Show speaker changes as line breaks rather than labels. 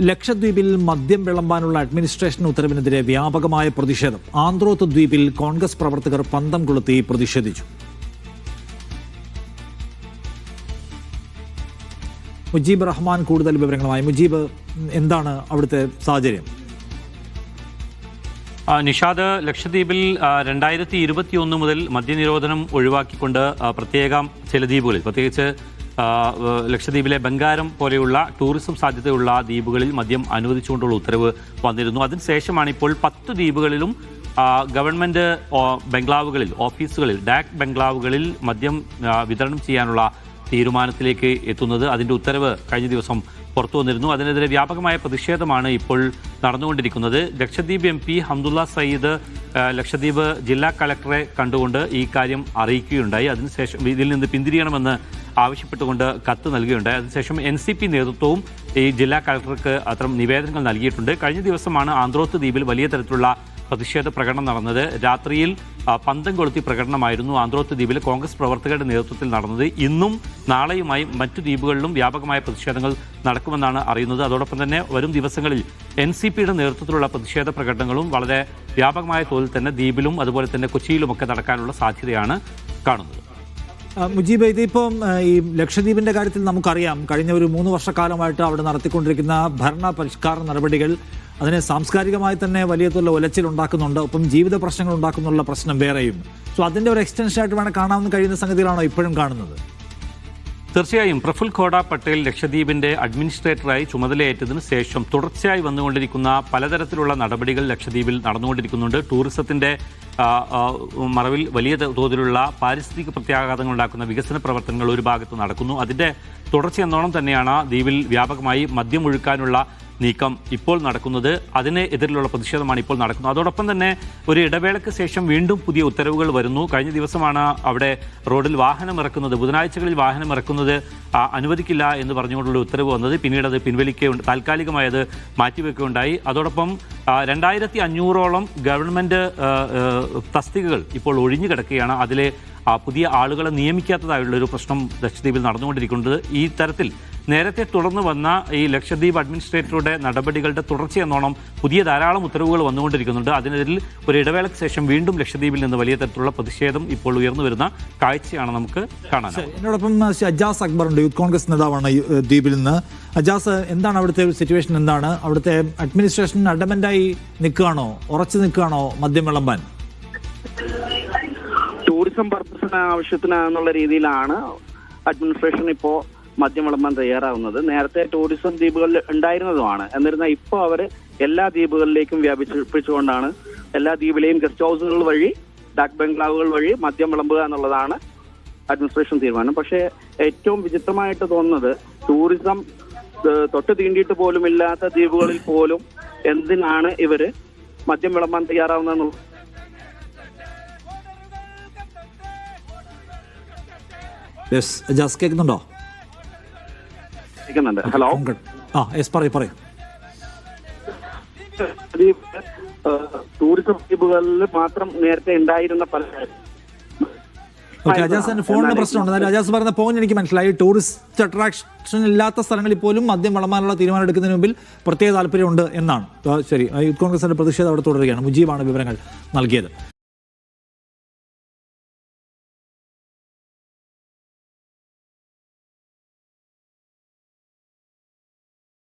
ലക്ഷദ്വീപിൽ മദ്യം വിളമ്പാനുള്ള അഡ്മിനിസ്ട്രേഷൻ ഉത്തരവിനെതിരെ വ്യാപകമായ പ്രതിഷേധം. ആന്ത്രോത്ത് ദ്വീപിൽ കോൺഗ്രസ് പ്രവർത്തകർ പന്തം കൊളുത്തി പ്രതിഷേധിച്ചു. മുജീബ് റഹ്മാൻ കൂടുതൽ വിവരങ്ങളുമായി. മുജീബ്, എന്താണ് അവിടുത്തെ സാഹചര്യം?
നിഷാദ്, ലക്ഷദ്വീപിൽ 2021 മുതൽ മദ്യനിരോധനം ഒഴിവാക്കിക്കൊണ്ട് പ്രത്യേകം ചില ദ്വീപുകളിൽ, പ്രത്യേകിച്ച് ലക്ഷദ്വീപിലെ ബംഗാരം പോലെയുള്ള ടൂറിസം സാധ്യതയുള്ള ദ്വീപുകളിൽ മദ്യം അനുവദിച്ചുകൊണ്ടുള്ള ഉത്തരവ് വന്നിരുന്നു. അതിനുശേഷമാണ് ഇപ്പോൾ 10 ദ്വീപുകളിലും ഗവൺമെൻറ് ബംഗ്ലാവുകളിൽ, ഓഫീസുകളിൽ, ഡാക് ബംഗ്ലാവുകളിൽ മദ്യം വിതരണം ചെയ്യാനുള്ള തീരുമാനത്തിലേക്ക് എത്തുന്നത്. അതിൻ്റെ ഉത്തരവ് കഴിഞ്ഞ ദിവസം പുറത്തു വന്നിരുന്നു. അതിനെതിരെ വ്യാപകമായ പ്രതിഷേധമാണ് ഇപ്പോൾ നടന്നുകൊണ്ടിരിക്കുന്നത്. ലക്ഷദ്വീപ് MP ഹംദുള്ള സയ്യിദ് ലക്ഷദ്വീപ് ജില്ലാ കളക്ടറെ കണ്ടുകൊണ്ട് ഈ കാര്യം അറിയിക്കുകയുണ്ടായി. അതിനുശേഷം ഇതിൽ നിന്ന് പിന്തിരിയണമെന്ന് ആവശ്യപ്പെട്ടുകൊണ്ട് കത്ത് നൽകുകയുണ്ടായി. അതിനുശേഷം NCP നേതൃത്വവും ഈ ജില്ലാ കളക്ടർക്ക് അത്തരം നിവേദനങ്ങൾ നൽകിയിട്ടുണ്ട്. കഴിഞ്ഞ ദിവസമാണ് ആന്ത്രോത്ത് ദ്വീപിൽ വലിയ തരത്തിലുള്ള പ്രതിഷേധ പ്രകടനം നടന്നത്. രാത്രിയിൽ പന്തം കൊളുത്തി പ്രകടനമായിരുന്നു ആന്ത്രോത്ത് ദ്വീപിൽ കോൺഗ്രസ് പ്രവർത്തകരുടെ നേതൃത്വത്തിൽ നടന്നത്. ഇന്നും നാളെയുമായി മറ്റു ദ്വീപുകളിലും വ്യാപകമായ പ്രതിഷേധങ്ങൾ നടക്കുമെന്നാണ് അറിയുന്നത്. അതോടൊപ്പം തന്നെ വരും ദിവസങ്ങളിൽ NCPയുടെ നേതൃത്വത്തിലുള്ള പ്രതിഷേധ പ്രകടനങ്ങളും വളരെ വ്യാപകമായ തോതിൽ തന്നെ ദ്വീപിലും അതുപോലെ തന്നെ കൊച്ചിയിലുമൊക്കെ നടക്കാനുള്ള സാധ്യതയാണ് കാണുന്നത്.
മുജീബ്, ഇതിപ്പം ഈ ലക്ഷദ്വീപിന്റെ കാര്യത്തിൽ നമുക്കറിയാം, കഴിഞ്ഞ ഒരു 3 വർഷക്കാലമായിട്ട് അവിടെ നടത്തിക്കൊണ്ടിരിക്കുന്ന ഭരണ പരിഷ്കാര നടപടികൾ അതിനെ സാംസ്കാരികമായി തന്നെ വലിയ തോതിൽ ഉലച്ചിലുണ്ടാക്കുന്നുണ്ട്. ഒപ്പം ജീവിത പ്രശ്നങ്ങൾ ഉണ്ടാക്കുന്നുള്ള പ്രശ്നം വേറെയും. സോ അതിന്റെ ഒരു എക്സ്റ്റൻഷനായിട്ട് വേണം കാണാൻ കഴിയുന്ന സംഗതികളാണോ ഇപ്പോഴും കാണുന്നത്?
തീർച്ചയായും പ്രഫുൽ ഖോഡ പട്ടേൽ ലക്ഷദ്വീപിന്റെ അഡ്മിനിസ്ട്രേറ്ററായി ചുമതലയേറ്റതിനു ശേഷം തുടർച്ചയായി വന്നുകൊണ്ടിരിക്കുന്ന പലതരത്തിലുള്ള നടപടികൾ ലക്ഷദ്വീപിൽ നടന്നുകൊണ്ടിരിക്കുന്നുണ്ട്. ടൂറിസത്തിന്റെ മറവിൽ വലിയ തോതിലുള്ള പാരിസ്ഥിതിക പ്രത്യാഘാതങ്ങൾ ഉണ്ടാക്കുന്ന വികസന പ്രവർത്തനങ്ങൾ ഒരു ഭാഗത്ത് നടക്കുന്നു. അതിന്റെ തുടർച്ചയെന്നോണം തന്നെയാണ് ദ്വീപിൽ വ്യാപകമായി മദ്യമൊഴുക്കാനുള്ള നീക്കം ഇപ്പോൾ നടക്കുന്നത്. അതിനെതിരെയുള്ള പ്രതിഷേധമാണ് ഇപ്പോൾ നടക്കുന്നത്. അതോടൊപ്പം തന്നെ ഒരു ഇടവേളയ്ക്ക് ശേഷം വീണ്ടും പുതിയ ഉത്തരവുകൾ വരുന്നു. കഴിഞ്ഞ ദിവസമാണ് അവിടെ റോഡിൽ വാഹനം ഇറക്കുന്നത്, ബുധനാഴ്ചകളിൽ വാഹനം ഇറക്കുന്നത് അനുവദിക്കില്ല എന്ന് പറഞ്ഞുകൊണ്ടുള്ള ഉത്തരവ് വന്നത്. പിന്നീട് അത് താൽക്കാലികമായി അത് മാറ്റിവെക്കുകയുണ്ടായി. അതോടൊപ്പം 2500ഓളം ഗവൺമെൻറ് തസ്തികകൾ ഇപ്പോൾ ഒഴിഞ്ഞു കിടക്കുകയാണ്. അതിലെ പുതിയ ആളുകളെ നിയമിക്കാത്തതായുള്ളൊരു പ്രശ്നം ലക്ഷദ്വീപിൽ നടന്നുകൊണ്ടിരിക്കുന്നത്. ഈ തരത്തിൽ നേരത്തെ തുടർന്ന് വന്ന ഈ ലക്ഷദ്വീപ് അഡ്മിനിസ്ട്രേറ്ററുടെ നടപടികളുടെ തുടർച്ചയെന്നോണം പുതിയ ധാരാളം ഉത്തരവുകൾ വന്നുകൊണ്ടിരിക്കുന്നുണ്ട്. അതിനെതിരിൽ ഒരു ഇടവേളയ്ക്ക് ശേഷം വീണ്ടും ലക്ഷദ്വീപിൽ നിന്ന് വലിയ തരത്തിലുള്ള പ്രതിഷേധം ഇപ്പോൾ ഉയർന്നു വരുന്ന കാഴ്ചയാണ് നമുക്ക് കാണാൻ.
എന്നോടൊപ്പം അജാസ് അക്ബർ ഉണ്ട്, യൂത്ത് കോൺഗ്രസ് നേതാവാണ് ദ്വീപിൽ നിന്ന്. അജാസ്, എന്താണ് അവിടുത്തെ ഒരു സിറ്റുവേഷൻ? എന്താണ് അവിടുത്തെ അഡ്മിനിസ്ട്രേഷൻ അഡമന്റായി നിൽക്കുകയാണോ, ഉറച്ചു നിൽക്കുകയാണോ മദ്യം വിളമ്പാൻ?
ടൂറിസം പർപ്പസിന് ആവശ്യത്തിനെന്നുള്ള രീതിയിലാണ് അഡ്മിനിസ്ട്രേഷൻ ഇപ്പോൾ മദ്യം വിളമ്പാൻ തയ്യാറാവുന്നത്. നേരത്തെ ടൂറിസം ദ്വീപുകളിൽ ഉണ്ടായിരുന്നതുമാണ്. എന്നിരുന്നാൽ ഇപ്പോൾ അവർ എല്ലാ ദ്വീപുകളിലേക്കും വ്യാപിപ്പിച്ചുകൊണ്ടാണ് എല്ലാ ദ്വീപിലെയും ഗസ്റ്റ് ഹൗസുകൾ വഴി, ഡാക് ബംഗ്ലാവുകൾ വഴി മദ്യം വിളമ്പുക എന്നുള്ളതാണ് അഡ്മിനിസ്ട്രേഷൻ തീരുമാനം. പക്ഷേ ഏറ്റവും വിചിത്രമായിട്ട് തോന്നുന്നത്, ടൂറിസം തൊട്ട് തീണ്ടിയിട്ട് പോലും ഇല്ലാത്ത ദ്വീപുകളിൽ പോലും എന്തിനാണ് ഇവര് മദ്യം വിളമ്പാൻ തയ്യാറാവുന്നതെന്നുള്ളത്.
കേൾക്കുന്നുണ്ടോ?
ഹലോ,
പറയൂ.
ടൂറിസം ദ്വീപുകളിൽ മാത്രം നേരത്തെ ഉണ്ടായിരുന്ന പല
അജാസിന്റെ ഫോണിന് പ്രശ്നമുണ്ട്. എന്നാലും അജാസ് പറയുന്ന പോയിന്റ് എനിക്ക് മനസ്സിലായി. ടൂറിസ്റ്റ് അട്രാക്ഷൻ ഇല്ലാത്ത സ്ഥലങ്ങളിൽ പോലും മദ്യം വിളമ്പാനുള്ള തീരുമാനം എടുക്കുന്നതിന് മുമ്പിൽ പ്രത്യേക താല്പര്യമുണ്ട് എന്നാണ്. ശരി, യൂത്ത് കോൺഗ്രസിന്റെ പ്രതിഷേധം അവിടെ തുടരുകയാണ്. മുജീബാണ് വിവരങ്ങൾ നൽകിയത്.